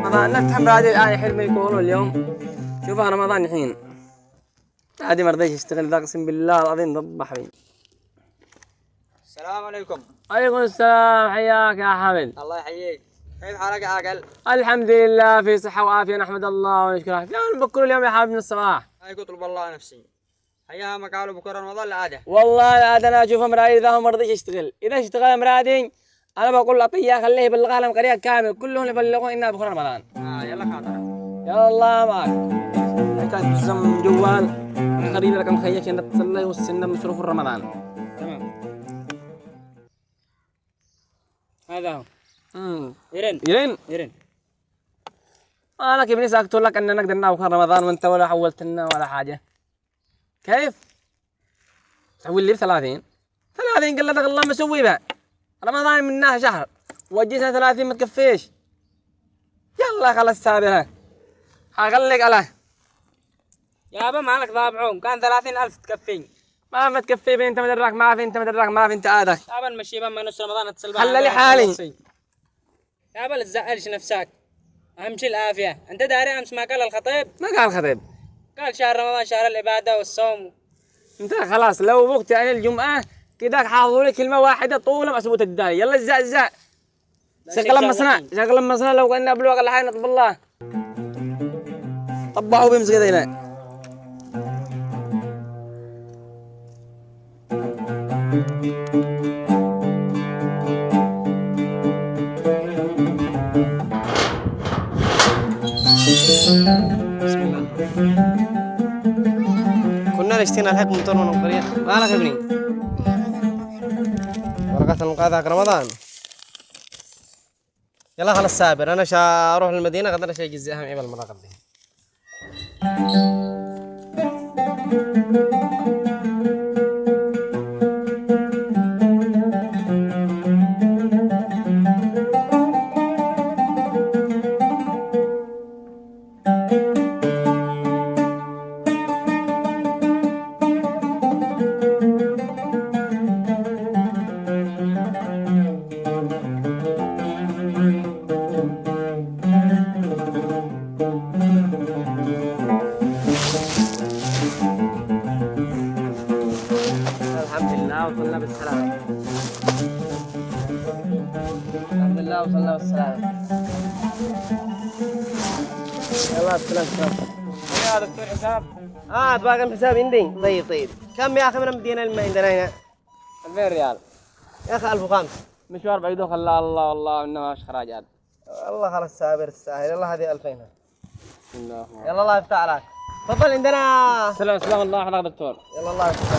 رمضان نفتح هذه الآية حلم يقولوا اليوم. شوفها رمضان الحين عادي ما رضيش يشتغل ذا، اقسم بالله العظيم ضبح بي. السلام عليكم. عليكم السلام، حياك يا حمد. الله يحييك. كيف حالك يا عقل؟ الحمد لله في صحة وعافية، نحمد الله ونشكره. فلان بكر اليوم يا حبيبي من الصباح. هاي قطلب الله نفسي. حياها ما قالوا بكره رمضان العادة. والله العادة انا اشوف امرأة اذا هو ما رضيش يشتغل، اذا اشتغل امرأة انا بقول اعطيه خليه يبلغها لهم قرية كامل كلهم يبلغون انها بكره رمضان. يلا خاطر. يلا الله معك. كانت تسم جوال خلينا لك مخيك انك تصلي والسنة مصروف رمضان. تمام. هذا هو. يرن. انا كيف نسألت لك ان نقدر ناخذ رمضان وانت ولا حولت لنا ولا حاجة. كيف؟ تحول لي ب30 قال لك الله مسوي بها. رمضان منها شهر وجيتها 30 ما تكفيش. يلا خلاص سابها هخليك على يابا مالك ضابعون كان 30,000 تكفيني. ما تكفي بين انت مدرك ما في انت عادك. يابا نمشي بما نص رمضان اتصل بها. خلى لي حالي. يابا لا تزعلش نفسك. اهم شيء العافية. انت داري امس ما قال الخطيب؟ ما قال خطيب. قال شهر رمضان شهر العبادة والصوم. انت خلاص لو وقت يعني الجمعة كذاك حافظوا لي كلمة واحدة طول مسبوط الداي. يلا الزع شغل مصنع لو قلنا بلوغ الله حين طب الله طبعوا بيمسك هنا. بسم الله. كنا نشتينا الحق مطر من القرية. مالك يا ابني؟ ورقة المقاذة رمضان. يلا خلاص سابر، انا اروح للمدينة غدا شيء جزئها معي بالمراقب دي. وصلنا بالسلامة. الحمد لله وصلنا بالسلامة. يلا السلام. يا دكتور حساب. باقي الحساب عندي. طيب. كم يا اخي من المدينة اللي عندنا هنا؟ 2000 ريال. يا اخي 1005. مشوار بعيد وخلى الله والله انما مش خراجات. والله خلاص سابر الساهل. يلا هذه 2000. الله. يلا الله يفتح عليك. تفضل عندنا. سلام الله يحفظك دكتور. يلا الله يفتح.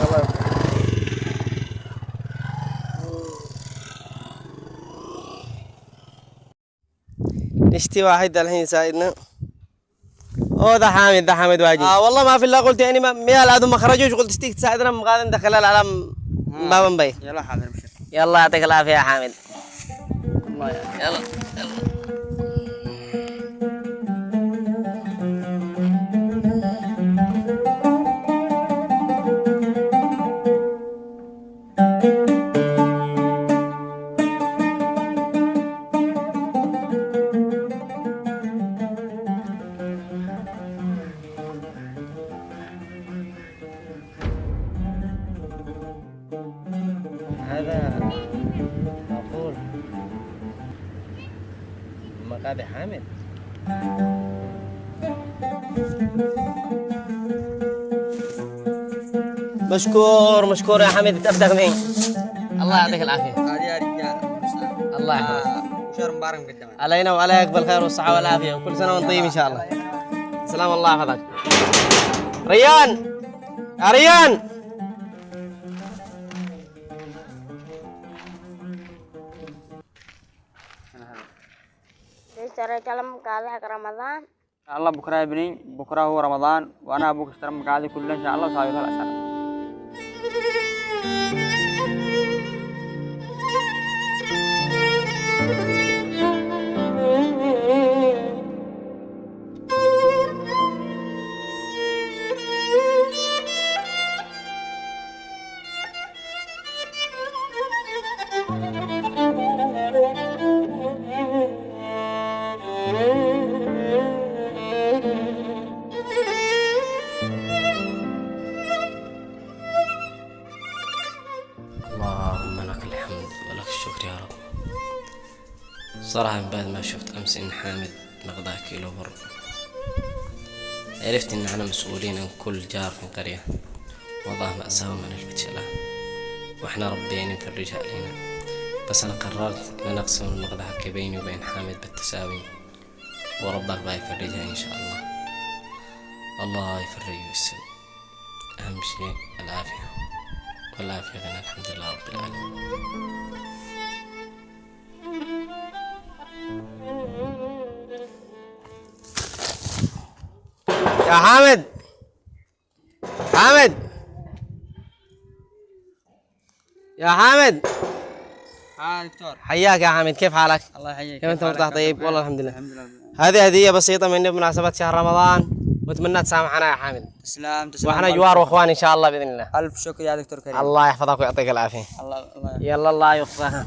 نشتي واحد الحين يساعدنا. ده حامد واجي. والله ما في الا قلت يعني ما العدو ما خرجوش قلت تشتيك تساعدنا مقاعد ندخل العالم بابا مبي. يلا حاضر مشي. يلا يعطيك العافيه يا حامد. الله يلا. هذا مقبول مقعد حامد. مشكور يا حميد تبدأ معي. الله يعطيك العافية. هذه يا رجال. الله يحفظك. مشوار مبارك مقدما. علينا وعليك بالخير والصحة والعافية وكل سنة وانت طيب إن شاء الله. سلام الله يحفظك. ريان يا ريان. اشتريت مقاضي حق رمضان. الله بكره يا ابني بكره هو رمضان وانا ابوك اشتري مقاضي كلها ان شاء الله وساويها الاسعار. صراحة بعد ما شفت أمس إن حامد مقضاه كيلو بر، عرفت إن أنا مسؤولين عن كل جار في القرية، والله مأساة وما نلفتش لها، وإحنا ربيين نفرجها علينا، بس أنا قررت إن نقسم المقضاة بيني وبين حامد بالتساوي، وربك بقى يفرجها إن شاء الله. الله يفرج ويسر، أهم شيء العافية، والعافية غنى الحمد لله رب العالمين. يا حامد، حامد، يا حامد. دكتور. حياك يا حامد، كيف حالك؟ الله يحييك. كيف انت مرتاح؟ طيب والله الحمد لله. الحمد لله. هذه هدية بسيطة مني بمناسبة شهر رمضان، واتمنى تسامحنا يا حامد. تسلم. واحنا جوار واخوان ان شاء الله باذن الله. الف شكر يا دكتور كريم. الله يحفظك ويعطيك العافية. الله يلا الله يوفقها.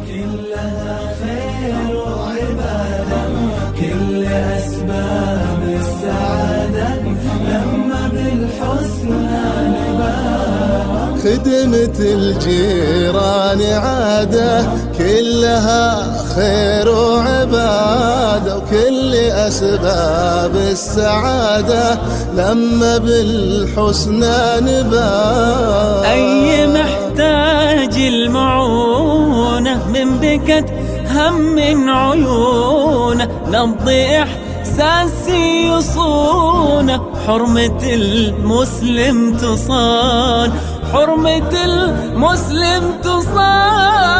كلها خير وعبادة، كل أسباب السعادة لما بالحسنى نبات. خدمة الجيران عادة، كلها خير وعبادة، وكل أسباب السعادة لما بالحسنى نبات. أي محتاج المعونة من بكت هم من عيونه، نبض إحساسي يصونه، حرمة المسلم تصان، حرمة المسلم تصان.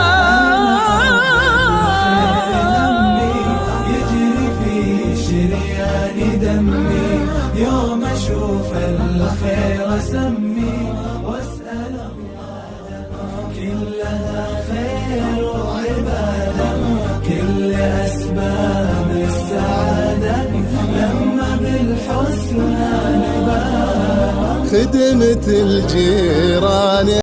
يجري في شريان دمي، يوم أشوف الخير أسمي وأسأل الله. كلها خير وعبادة، كل أسباب السعادة لما بالحسنى نبات. خدمة الجيران